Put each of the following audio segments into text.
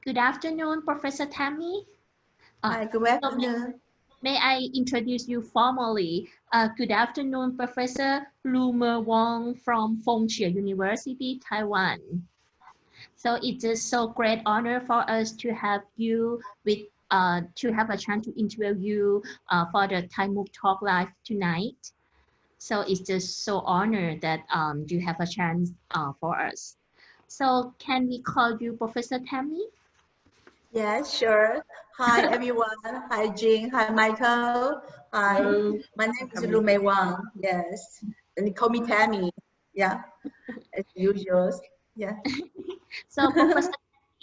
Good afternoon, Professor Tammy. Hi, good afternoon. May I introduce you formally? Good afternoon, Professor Lu-Mei Wang from Feng Chia University, Taiwan. So it's a so great honor for us to have you with to have a chance to interview you for the Thai MOOC Talk Live tonight. So it's just so honored that you have a chance for us. So can we call you Professor Tammy? Yes, sure. Hi, everyone. Hi, Jing. Hi, Michael. Hi. Hello. My name is Lu-Mei Wang. Yes. And they call me Tammy. Yeah. As usual. Yeah. So, Professor,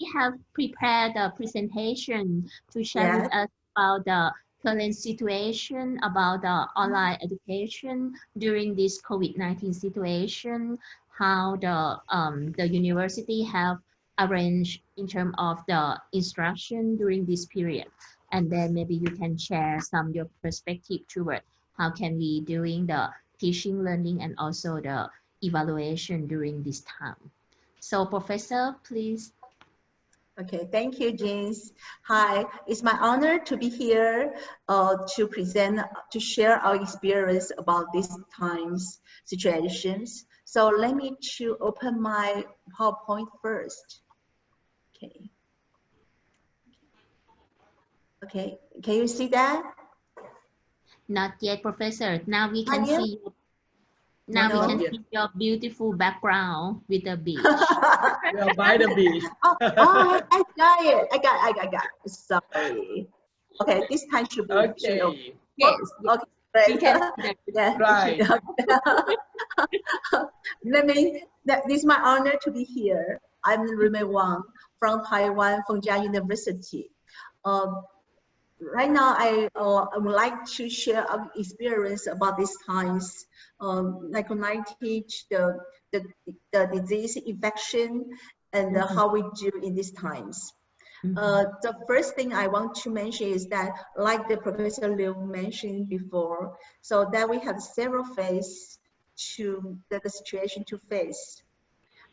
we have prepared a presentation to share with us about the current situation about the online education during this COVID-19 situation, how the university have arranged in terms of the instruction during this period. And then maybe you can share some your perspective toward how can we doing the teaching, learning, and also the evaluation during this time. So, Professor, please. Okay, thank you, James. Hi, it's my honor to be here to present, to share our experience about these times situations. So let me to open my PowerPoint first. Okay. Okay, can you see that? Not yet, Professor. Now we can see you. Now we can see your beautiful background with the beach. We are by the beach. Oh, I got it. I got it. Sorry. Okay, this time should be okay. Yes. Okay. Great. We can yeah. Right. This is my honor to be here. I'm Lu-Mei Wang from Taiwan, Feng Chia University. Right now, I would like to share our experience about these times, like COVID-19, the disease infection, and how we do in these times. The first thing I want to mention is that, like the Professor Liu mentioned before, so that we have several phases to the situation to face.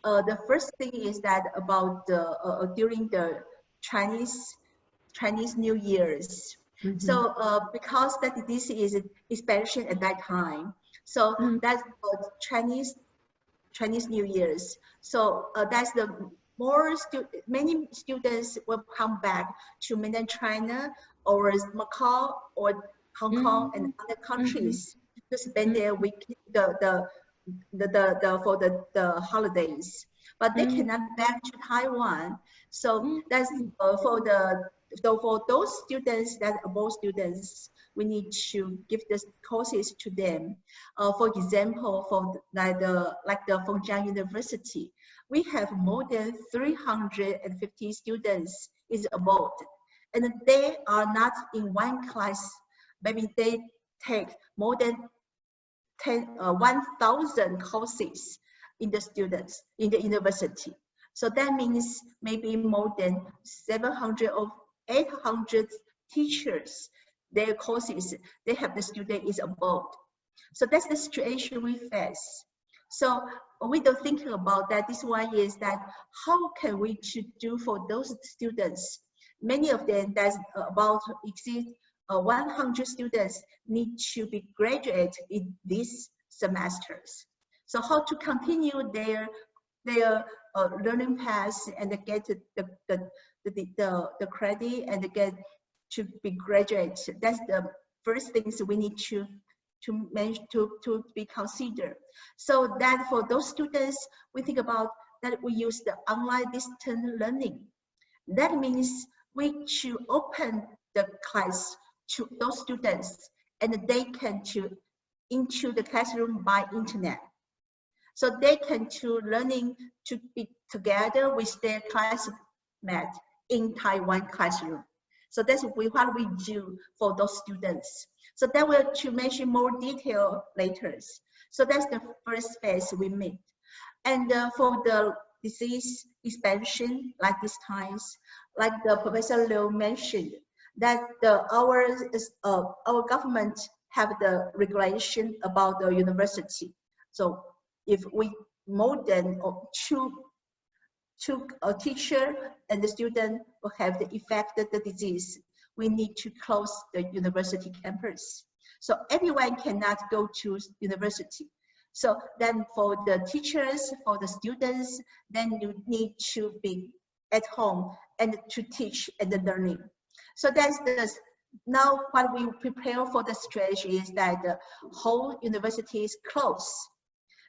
The first thing is that about the during the Chinese New Year's. So because that this is expansion at that time, so that's Chinese New Year's. So that's the many students will come back to mainland China or Macau or Hong Kong and other countries to spend their week for the holidays, but they cannot back to Taiwan. So that's for those students, that above students, we need to give the courses to them. For example, for like the Feng Chia University, we have more than 350 students is abroad, and they are not in one class. Maybe they take more than 1,000 courses in the students in the university. So that means maybe more than 700 or 800 teachers, their courses, they have the student is abroad. So that's the situation we face. So we don't think about that. This one is that how can we do for those students? Many of them, that's about exceed 100 students need to be graduate in these semesters. So how to continue their learning path and get the credit and get to be graduate. That's the first things we need to be considered. So that for those students, we think about that we use the online distance learning. That means we should open the class to those students and they can into the classroom by internet. So they can learning to be together with their classmates in Taiwan classroom. So that's what we do for those students. So that will to mention more detail later. So that's the first phase we meet. And for the disease expansion, like these times, like the Professor Liu mentioned, that our government have the regulation about the university. So if we more than to a teacher and the student will have the effect of the disease, we need to close the university campus. So everyone cannot go to university. So then for the teachers, for the students, then you need to be at home and to teach and the learning. So that's the, now what we prepare for the strategy is that the whole university is closed.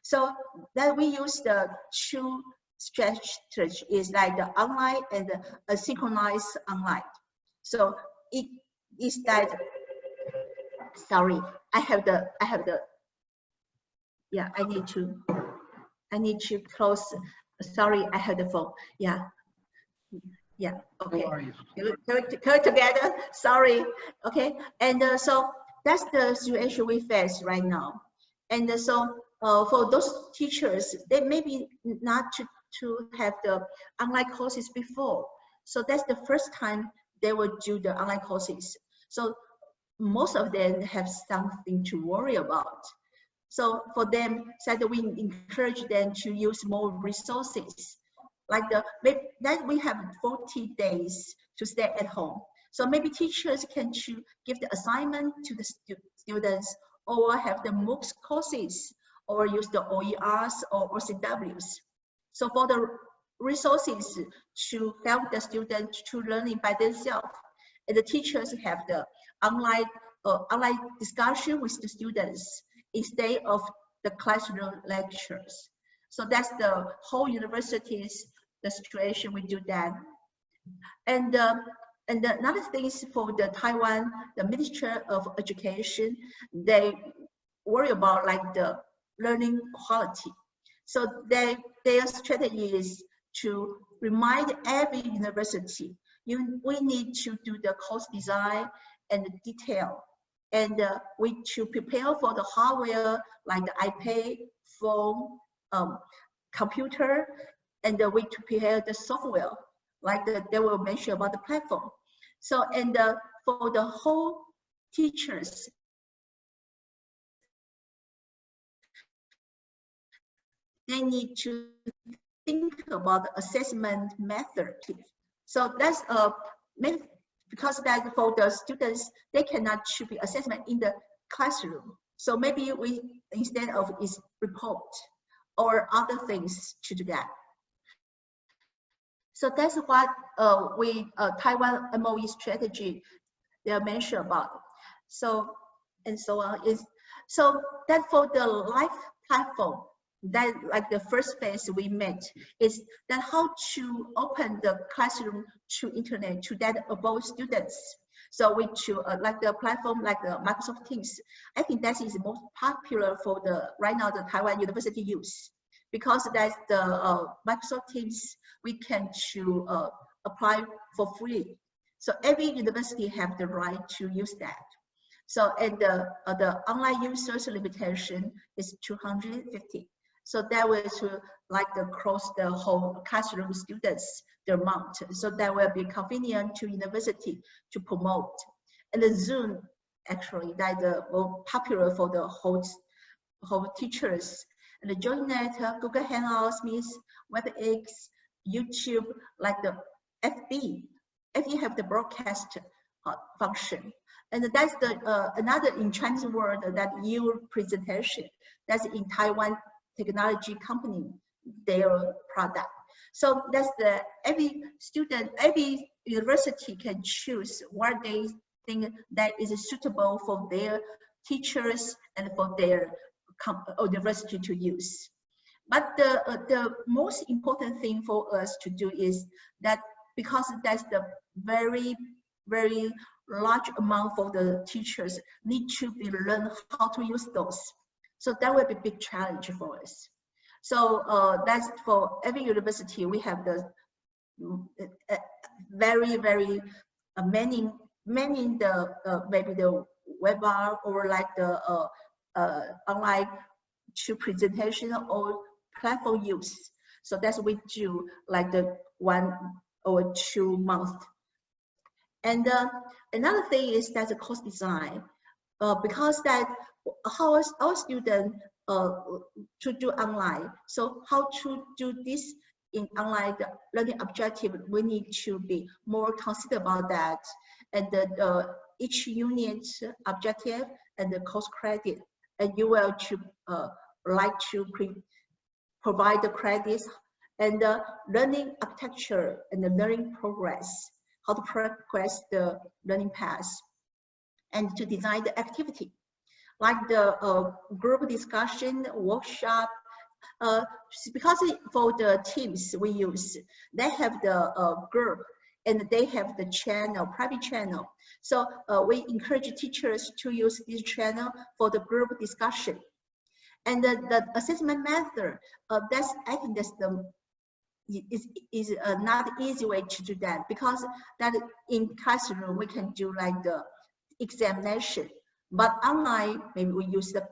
So then we use the two strategy is like the online and the asynchronous online. So it is that, sorry, I have the, yeah, I need to close, sorry, I have the phone, yeah, okay, go together, sorry, okay, and so that's the situation we face right now, and so for those teachers, they maybe not to have the online courses before, so that's the first time they will do the online courses, so most of them have something to worry about. So for them, so that we encourage them to use more resources, like that we have 40 days to stay at home. So maybe teachers can give the assignment to the students, or have the MOOC courses, or use the OERs or OCWs. So for the resources to help the students to learning by themselves, and the teachers have the online discussion with the students instead of the classroom lectures. So that's the whole university's the situation we do that. And another thing is for the Taiwan, the Ministry of Education, they worry about like the learning quality. So their strategy is to remind every university, we need to do the course design and the detail. And we should prepare for the hardware like the iPad, phone, computer, and we to prepare the software like they will mention about the platform. So and for the whole teachers, they need to think about the assessment method. So that's because that for the students, they cannot be assessment in the classroom. So maybe we, instead of is report or other things to do that. So that's what Taiwan MOE strategy they mention about. So and so on is, so that for the live platform, that like the first phase we met is that how to open the classroom to internet to that about students. So we choose like the platform like the Microsoft Teams. I think that is the most popular for the right now the Taiwan University use, because that's the Microsoft Teams we can apply for free. So every university have the right to use that. So and the online users limitation is 250. So that will to like across the whole classroom students the amount. So that will be convenient to university to promote. And the Zoom actually that more popular for the whole teachers. And the JoinNet, Google Hangouts, Meet, WebEx, YouTube, like the FB. FB have the broadcast function. And that's the another in Chinese word that your presentation. That's in Taiwan technology company, their product. So that's the every student, every university can choose what they think that is suitable for their teachers and for their university to use. But the most important thing for us to do is that because that's the very, very large amount for the teachers need to be learn how to use those. So that will be a big challenge for us. So that's for every university, we have the very, very many the maybe the webinar or like the online presentation or platform use. So that's we do like the 1 or 2 months. And another thing is that the course design, because that how our student to do online. So how to do this in online learning objective, we need to be more considerate about that. And each unit objective and the course credit, and you will like to provide the credits and the learning architecture and the learning progress, how to progress the learning path, and to design the activity, like the group discussion, workshop. Because for the teams we use, they have the group and they have the channel, private channel. So we encourage teachers to use this channel for the group discussion. And the assessment method, I think that's is not easy way to do that, because that in classroom we can do like the examination, but online maybe we use the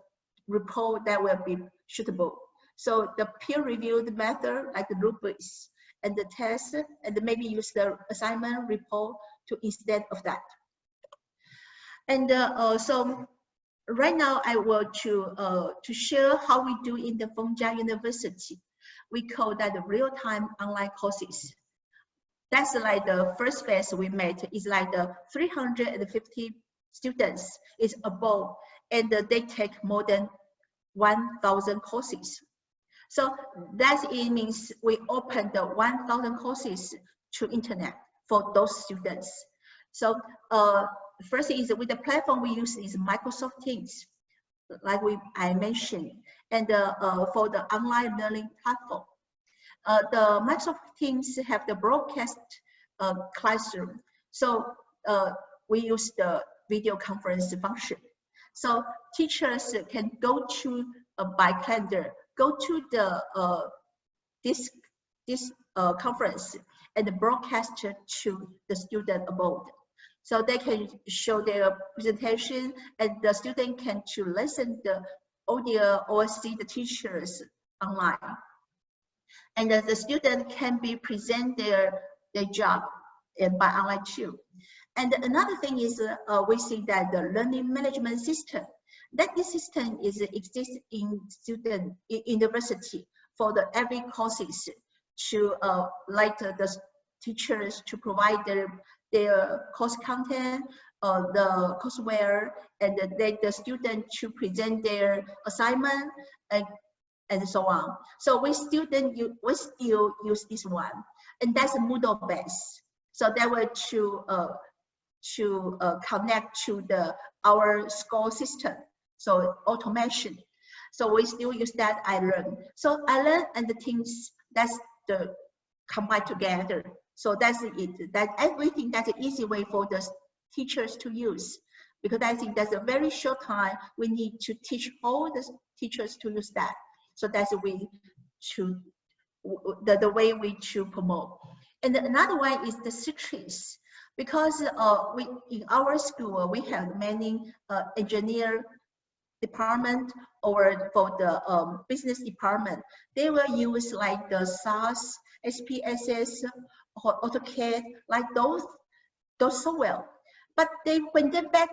report that will be suitable. So the peer-reviewed method like the rubrics and the test, and maybe use the assignment report to instead of that. And so right now I want to share how we do in the Feng Chia University. We call that the real-time online courses. That's like the first phase we made is like the 350 students is above, and they take more than 1,000 courses. So that it means we open the 1,000 courses to internet for those students. So first is with the platform we use is Microsoft Teams, like I mentioned, and for the online learning platform. The Microsoft Teams have the broadcast classroom. So we use the video conference function. So teachers can go to by calendar, go to the this conference and broadcast to the student above. So they can show their presentation, and the student can to listen the audio or see the teachers online. And the student can be present their job by online too. And another thing is we see that the learning management system, that this system is exists in student university for the every courses to like the teachers to provide their course content, the courseware, and the student to present their assignment and so on. So we still use this one, and that's a Moodle base. So that way to connect to our school system. So automation. So we still use that iLearn. So iLearn and the Teams, that's the combined together. So that's it. That everything that's an easy way for the teachers to use, because I think that's a very short time we need to teach all the teachers to use that. So that's the way the way we to promote. And another one is the citrus, because we in our school we have many engineer department or for the business department. They will use like the SAS, SPSS, or AutoCAD, like those software. But when they back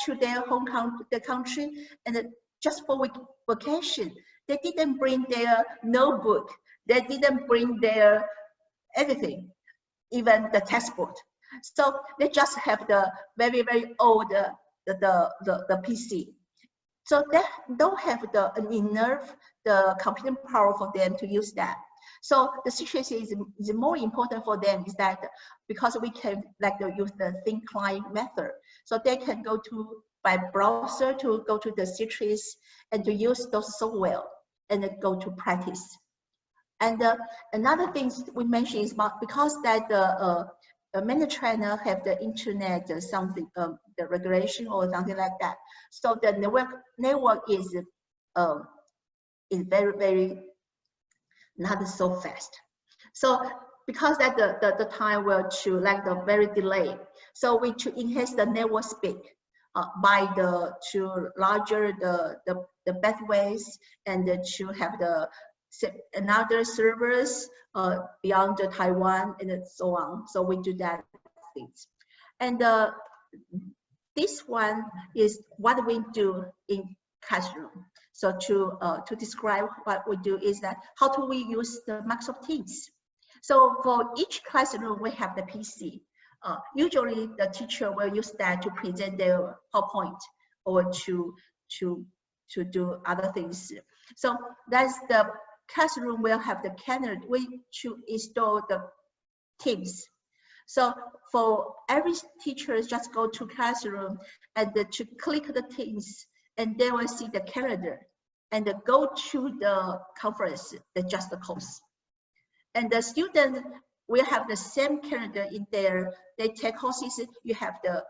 to their home country, and just for vacation, they didn't bring their notebook, they didn't bring their everything, even the textbook. So they just have the very old the PC. So they don't have enough the computing power for them to use that. So the situation is more important for them is that because we can like use the thin client method, so they can go to by browser to go to the citrus and to use those software and then go to practice. And another thing we mentioned is about because that many China have the internet something the regulation or something like that. So the network is very not so fast. So because that the time will to like the very delay. So we to enhance the network speed by to larger the bandwidth and to have another servers beyond Taiwan and so on. So we do that things. And this one is what we do in classroom. So to describe what we do is that how do we use the Microsoft Teams? So for each classroom, we have the PC. Usually the teacher will use that to present their PowerPoint or to do other things. So that's the classroom will have the calendar. We should install the Teams. So for every teacher, just go to classroom and to click the Teams, and they will see the calendar and go to the conference, just the course. And the student will have the same calendar in there. They take courses, you have the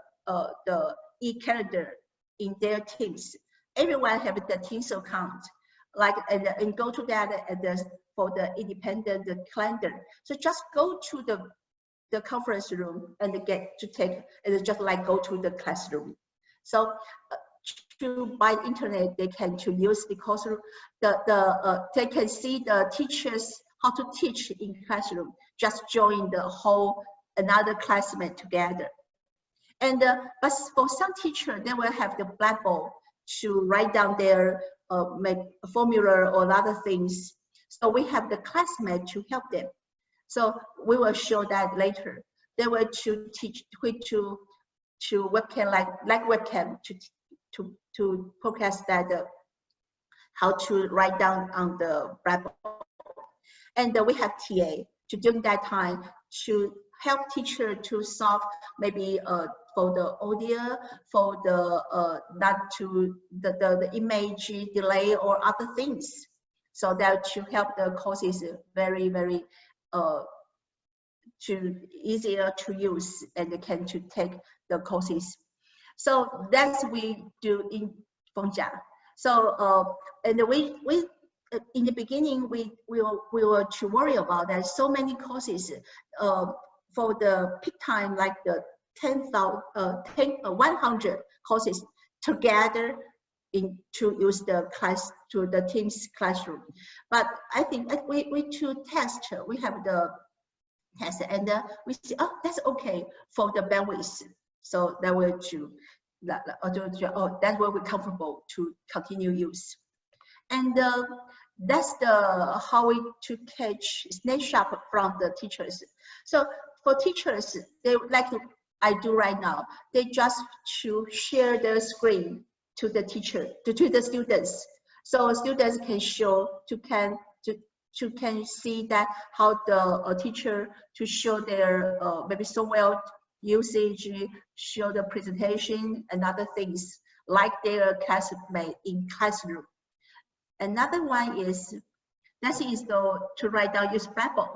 e-calendar in their Teams. Everyone have the Teams account, like and go to that for the independent calendar. So just go to the conference room and get to take, and just like go to the classroom. So by the internet, they can to use the classroom. They can see the teachers how to teach in classroom. Just join the whole another classmate together. And but for some teacher, they will have the blackboard to write down their make a formula or other things. So we have the classmate to help them. So we will show that later. They will to teach to webcam like webcam to podcast that how to write down on the blackboard. And we have TA to during that time to help teacher to solve maybe for the audio, for the not to the image delay or other things. So that to help the courses very easier to use and they can to take the courses. So that's we do in Feng Chia. So and we in the beginning we were to worry about that so many courses for the peak time like the 100 courses together to use the class to the Teams classroom. But I think that we to test, we have the test and we see, oh, that's okay for the bandwidth. So that will that will be comfortable to continue use. And that's how we to catch snapshot from the teachers. So for teachers, they like I do right now, they just to share their screen to the teacher, to the students. So students can show, can see that how the teacher to show their maybe software usage, show the presentation and other things like their classmate in classroom. Another one is, that is to write down use blackboard.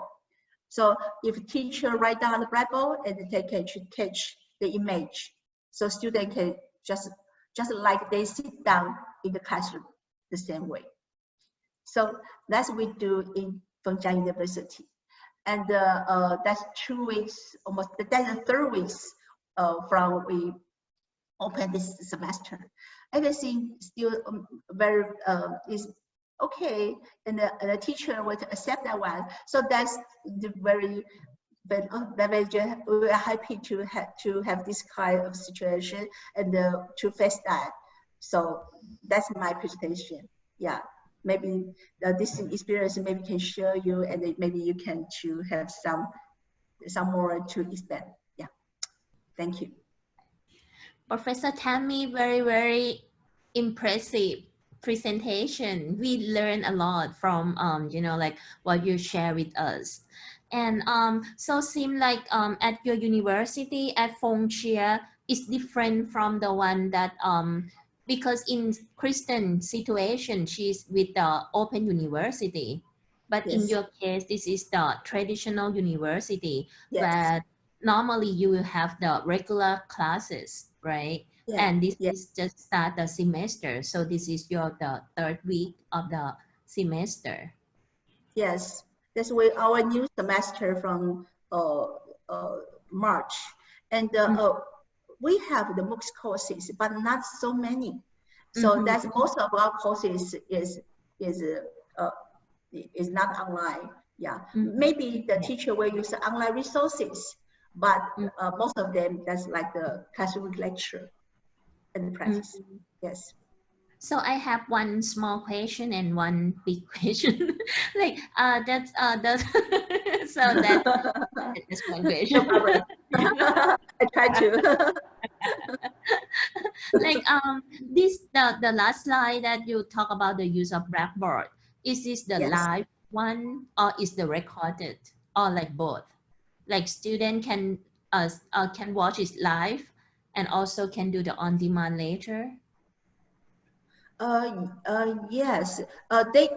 So if teacher write down the blackboard and they can catch the image, so student can just like they sit down in the classroom the same way. So that's what we do in Feng Chia University. And that's 2 weeks, almost, that's the 3rd weeks from we open this semester. Everything still very is okay, and the teacher would accept that one. So that's the very, we're happy to have this kind of situation and to face that. So that's my presentation. Yeah, maybe this experience maybe can show you, and maybe you can to have some more to expand. Yeah, thank you. Professor Tammy, very impressive presentation. We learned a lot from like what you share with us. And so seem like at your university at Feng Chia is different from the one that because in Kristen situation she's with the open university, but in your case this is the traditional university where normally you will have the regular classes, right? And this is just start the semester. So this is the 3rd week of the semester. Yes, that's why our new semester from March. And we have the MOOC courses, but not so many. So that's most of our courses is not online. Yeah, maybe the teacher will use online resources, but most of them that's like the classroom lecture and practice. Yes. So I have one small question and one big question. Like that's so that's one question. I try to. Like this the last slide that you talk about the use of Blackboard. Is this the Yes. live one or is the recorded or like both? Like student can watch it live and also can do the on demand later. Yes. They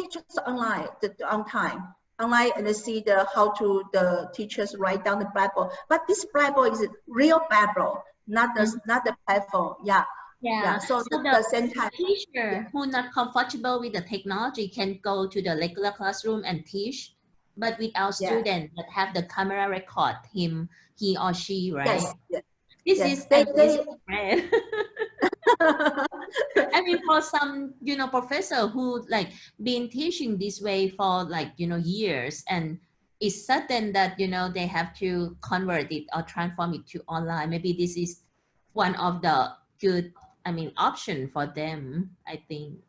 just online on time online, and they see how the teachers write down the Blackboard. But this Blackboard is a real Blackboard, not the platform. Yeah. Yeah. So the same time. teacher who not comfortable with the technology can go to the regular classroom and teach, but without student that have the camera record he or she, right? Yes. This Yes. is great. I mean, for some, professor who like been teaching this way for like, years, and it's certain that, they have to convert it or transform it to online. Maybe this is one of the good, option for them, I think.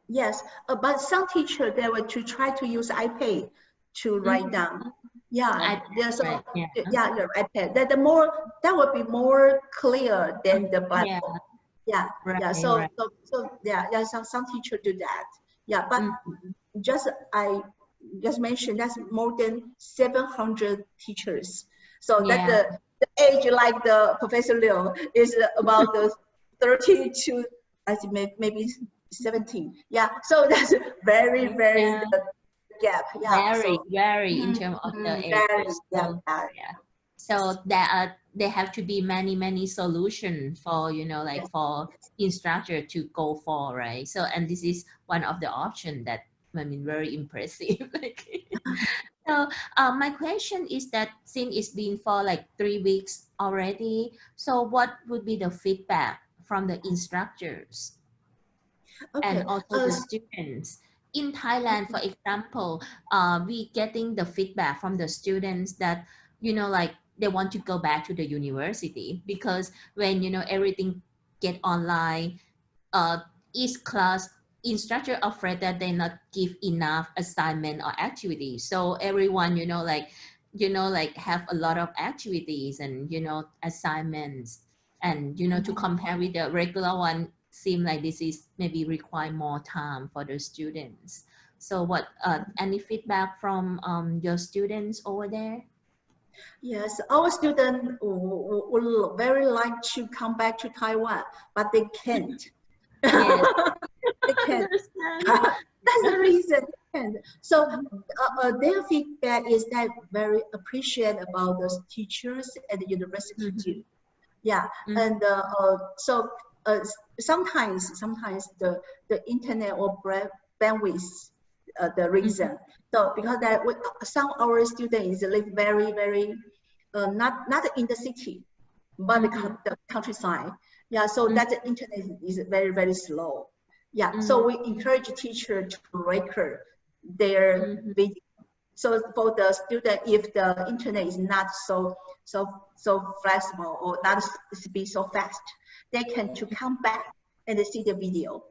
Yes, but some teacher, they were to try to use iPad to write down. Yeah, so right, yeah, your iPad. That would be more clear than the Blackboard. Yeah. So some teacher do that. Yeah, but I just mentioned that's more than 700 teachers. So that the age like the Professor Liu is about the 30 to I think maybe 17. Yeah, so that's very gap. Yeah, very in terms of the age. So there have to be many solutions for for instructor to go for, right? So and this is one of the options that very impressive. So my question is that since it's been for like 3 weeks already, so what would be the feedback from the instructors and also the students? In Thailand, for example, we getting the feedback from the students that, like they want to go back to the university because when, everything get online, each class instructor afraid that they not give enough assignment or activities. So everyone, like have a lot of activities and, assignments and, to compare with the regular one, seem like this is maybe require more time for the students. So what, any feedback from your students over there? Yes, our students would very like to come back to Taiwan, but they can't. Yes. They can't. That's the reason. So their feedback is that very appreciate about those teachers at the university too. Yeah, and so sometimes the internet or bandwidth the reason. So because that some of our students live very not in the city, but the countryside. Yeah, so that the internet is very slow. Yeah, so we encourage teachers to record their video. So for the student, if the internet is not so flexible or not speed so fast, they can to come back and see the video.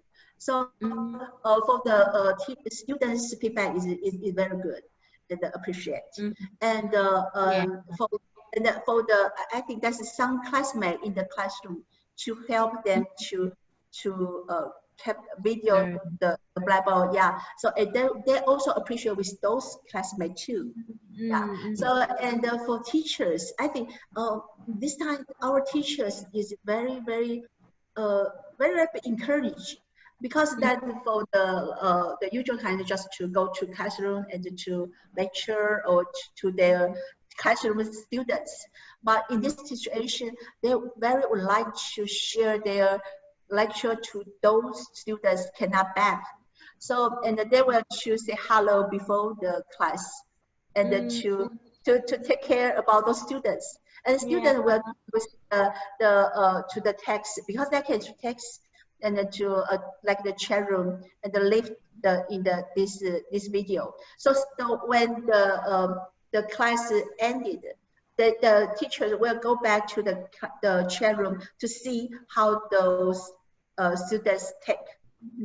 So for the students' feedback is very good. They appreciate. And for the I think that's some classmates in the classroom to help them to keep video the Blackboard. Yeah. So they also appreciate with those classmates too. Yeah. So and for teachers, I think this time our teachers is very encouraged. Because that for the usual time just to go to classroom and to lecture or to their classroom students, but in this situation they very would like to share their lecture to those students cannot back. So and they will to say hello before the class and to take care about those students. And students will use to the text because they can text and to like the chat room and the live this video. So when the class ended, the teachers will go back to the chat room to see how those students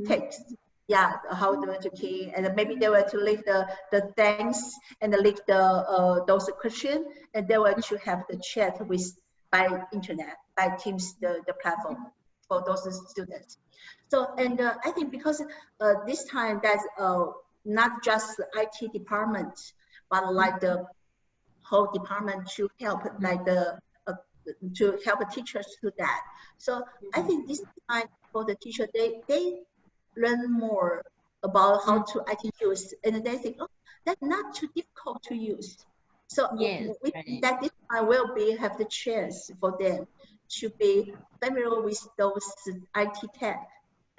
takes. Yeah, how they were to key, and maybe they were to leave the thanks and leave the those questions, and they were to have the chat with by internet, by Teams, the platform for those students. So, and I think because this time that's not just the IT department, but like the whole department to help, like the to help the teachers do that. So I think this time for the teacher, they learn more about how to IT use, and they think, oh, that's not too difficult to use. So Yes, we think that this time will have the chance for them to be familiar with those IT tech,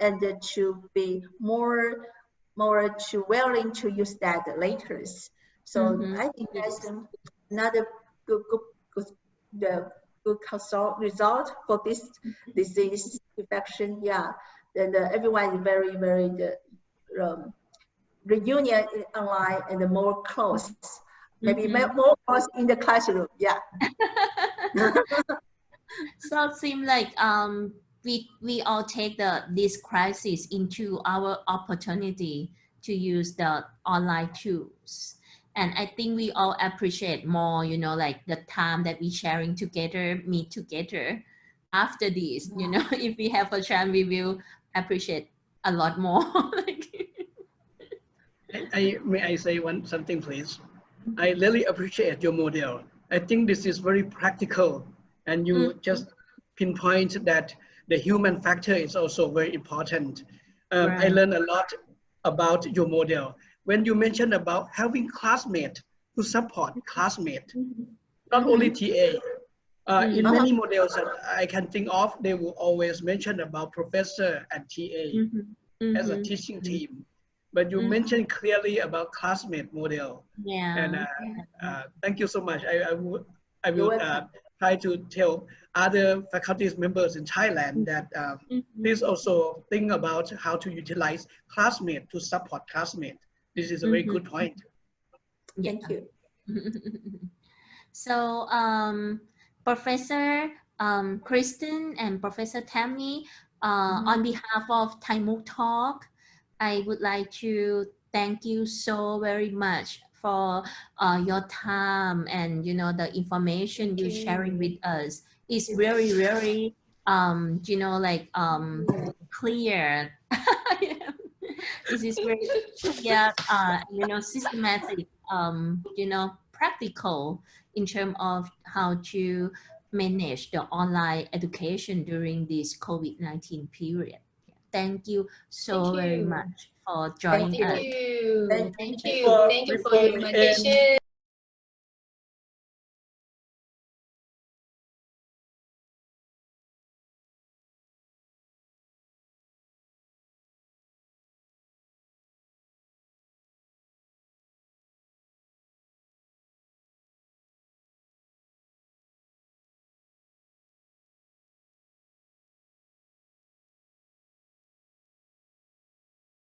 and to be more to willing to use that later. So I think that's another good result for this disease infection. Yeah, and everyone is very reunion online and more close. Maybe more close in the classroom. Yeah. So it seems like we all take this crisis into our opportunity to use the online tools. And I think we all appreciate more, you know, like the time that we sharing together, meet together after this, you know, if we have a chance, we will appreciate a lot more. May I say something, please? I really appreciate your model. I think this is very practical, and you just pinpoint that the human factor is also very important. I learned a lot about your model. When you mentioned about having classmates to support classmates, not only TA. In many models that I can think of, they will always mention about professor and TA as a teaching team. But you mentioned clearly about classmate model. Yeah. And thank you so much. I will try to tell other faculty members in Thailand that please also think about how to utilize classmate to support classmate. This is a very good point. Thank you. So, Professor Kristen and Professor Tammy, on behalf of Thai MOOC Talk, I would like to thank you so very much for your time and, you know, the information you're sharing with us. It's very, very, you know, like clear. This is very clear, you know, systematic, you know, practical in terms of how to manage the online education during this COVID-19 period. Thank you so very much for joining us. Thank you. Thank you for your invitation.